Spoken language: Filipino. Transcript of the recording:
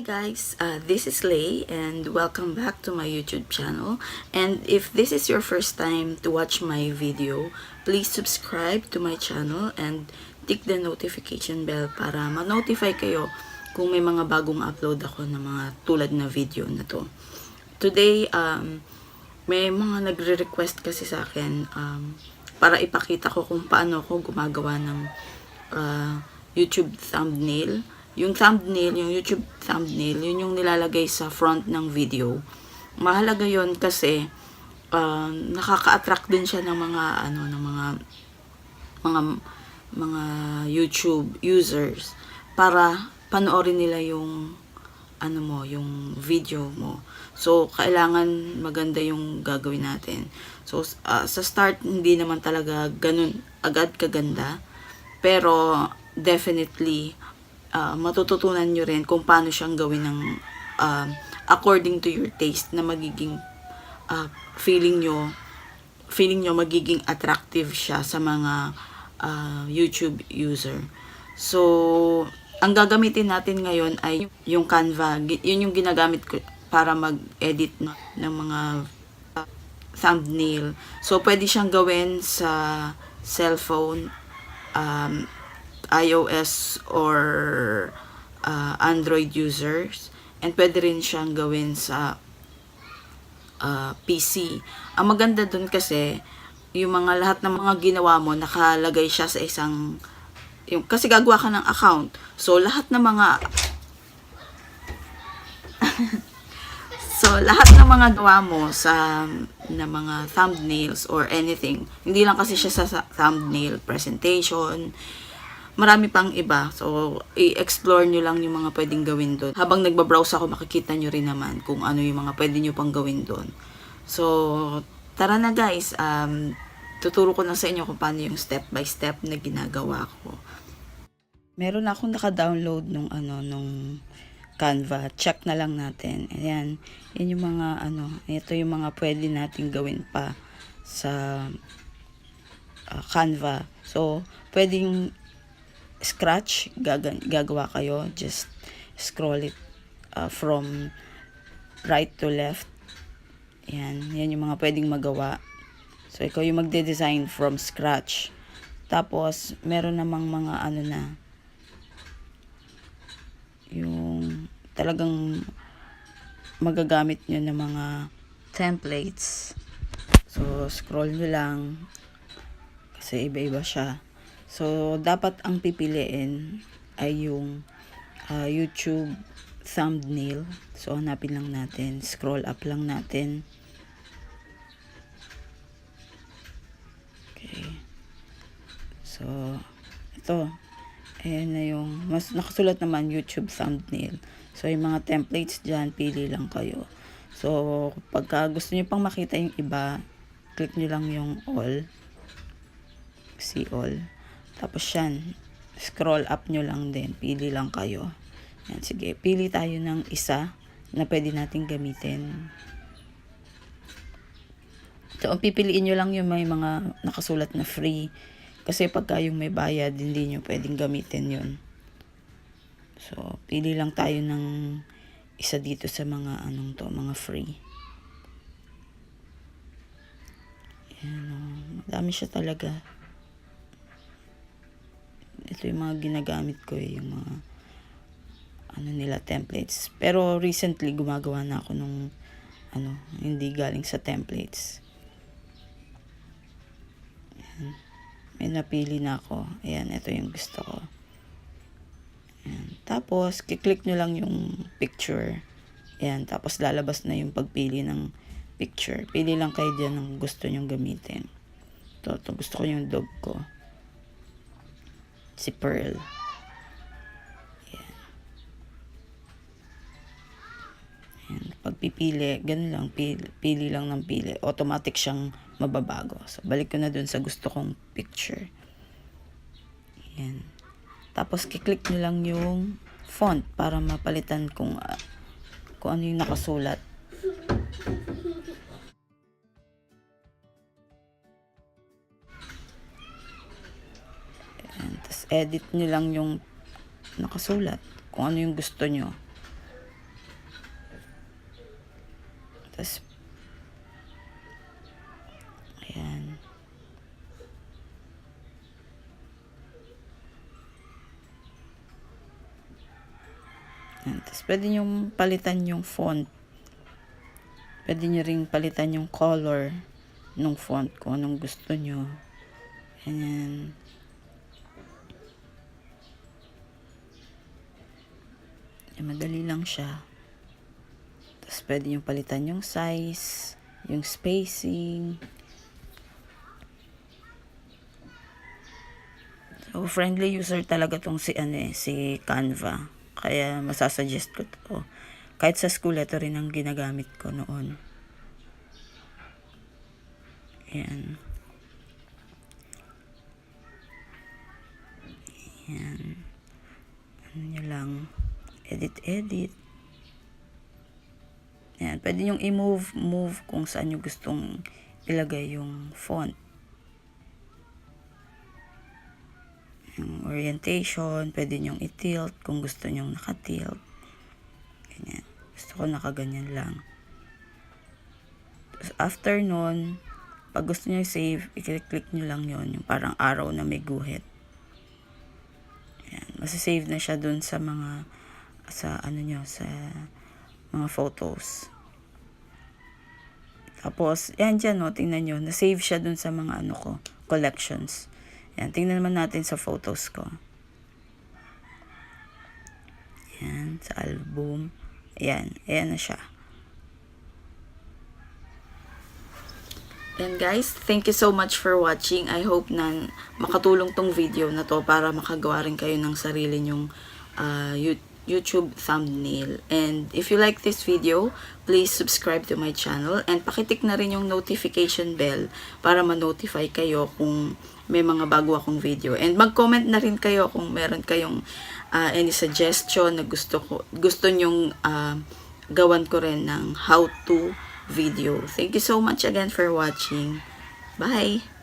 guys, this is Lay and welcome back to my YouTube channel. And if this is your first time to watch my video, please subscribe to my channel and tick the notification bell para ma-notify kayo kung may mga bagong upload ako ng mga tulad na video na to. Today, may mga nagre-request kasi sa akin para ipakita ko kung paano ako gumagawa ng YouTube thumbnail. Yung thumbnail, yung YouTube thumbnail, yun yung nilalagay sa front ng video. Mahalaga yun kasi nakaka-attract din siya ng mga YouTube users para panoorin nila yung yung video mo. So kailangan maganda yung gagawin natin. So sa start hindi naman talaga ganun agad kaganda, pero definitely matututunan nyo rin kung paano siyang gawin ng according to your taste na magiging feeling nyo magiging attractive siya sa mga YouTube user. So, ang gagamitin natin ngayon ay yung Canva. Yun yung ginagamit ko para mag-edit ng mga thumbnail. So, pwede siyang gawin sa cellphone, iOS or Android users, and pwede rin siyang gawin sa PC. Ang maganda dun kasi yung lahat ng mga ginawa mo nakalagay siya sa isang kasi gagawa ka ng account, so lahat ng mga lahat ng mga gawa mo na mga thumbnails or anything, hindi lang kasi siya sa thumbnail, presentation, marami pang iba. So, i-explore nyo lang yung mga pwedeng gawin doon. Habang nagbabrowse ako, makikita nyo rin naman kung ano yung mga pwede nyo pang gawin doon. So, tara na guys. Tuturo ko na sa inyo kung paano yung step by step na ginagawa ko. Meron akong naka-download nung Canva. Check na lang natin. Ayan. Yan yung mga ito yung mga pwede natin gawin pa sa Canva. So, pwedeng scratch, gagawa kayo, just scroll it from right to left. Yan yung mga pwedeng magawa. So, ikaw yung magde-design from scratch. Tapos, meron namang mga yung talagang magagamit nyo ng mga templates. So, scroll nyo lang kasi iba-iba siya. So, dapat ang pipiliin ay yung YouTube thumbnail. So, hanapin lang natin. Scroll up lang natin. Okay. So, ito. Ayan na yung, mas nakasulat naman YouTube thumbnail. So, yung mga templates dyan, pili lang kayo. So, pagka gusto nyo pang makita yung iba, click nyo lang yung all. See all. Tapos yan, scroll up nyo lang din. Pili lang kayo. Yan, sige, pili tayo ng isa na pwede natin gamitin. So, ang pipiliin nyo lang yung may mga nakasulat na free. Kasi pagka yung may bayad, hindi nyo pwedeng gamitin yun. So, pili lang tayo ng isa dito sa mga mga free. Yan, madami siya talaga. Ito yung mga ginagamit ko, yung mga nila templates. Pero recently gumagawa na ako nung hindi galing sa templates. Ayan. May napili na ako. Ayan, ito yung gusto ko. Ayan. Tapos kiklik nyo lang yung picture. Ayan, tapos lalabas na yung pagpili ng picture. Pili lang kayo dyan ng gusto nyong gamitin. Ito gusto ko yung dog ko. Si Pearl. Ayan. Ayan. Pagpipili, ganun lang. Pili lang ng pili. Automatic siyang mababago. So, balik ko na dun sa gusto kong picture. Ayan. Tapos, kiklik nyo lang yung font para mapalitan kung ano yung nakasulat. Tapos edit nyo lang yung nakasulat kung ano yung gusto nyo. Tapos, ayan. Tapos, pwede nyo palitan yung font. Pwede nyo ring palitan yung color ng font kung anong gusto nyo. Ayan. Madali lang siya. Tapos, pwede nyo palitan yung size, yung spacing. So, friendly user talaga tong si Canva. Kaya masasuggest ko to. Kahit sa school, ito rin ang ginagamit ko noon. Ayan. Ayan. Ano nyo lang. Edit. Ayan. Pwede nyo move kung saan nyo gustong ilagay yung font. Yung orientation, pwede nyong i-tilt kung gusto nyong naka-tilt. Ganyan. Gusto ko nakaganyan lang. Tapos after nun, pag gusto nyo i-save, i-click nyo lang yon, yung parang arrow na may guhit. Ayan. Masasave na siya dun sa mga, sa mga photos. Tapos, yan dyan, no, tingnan nyo, na-save siya dun sa mga collections. Yan, tingnan naman natin sa photos ko. Yan, sa album. Ayan, ayan na siya. And guys, thank you so much for watching. I hope na makatulong tong video na to para makagawa rin kayo ng sarili nyong YouTube thumbnail. And if you like this video, please subscribe to my channel and pakitik na rin yung notification bell para ma-notify kayo kung may mga bago akong video. And mag-comment na rin kayo kung meron kayong any suggestion na gusto nyong gawan ko rin ng how-to video. Thank you so much again for watching. Bye!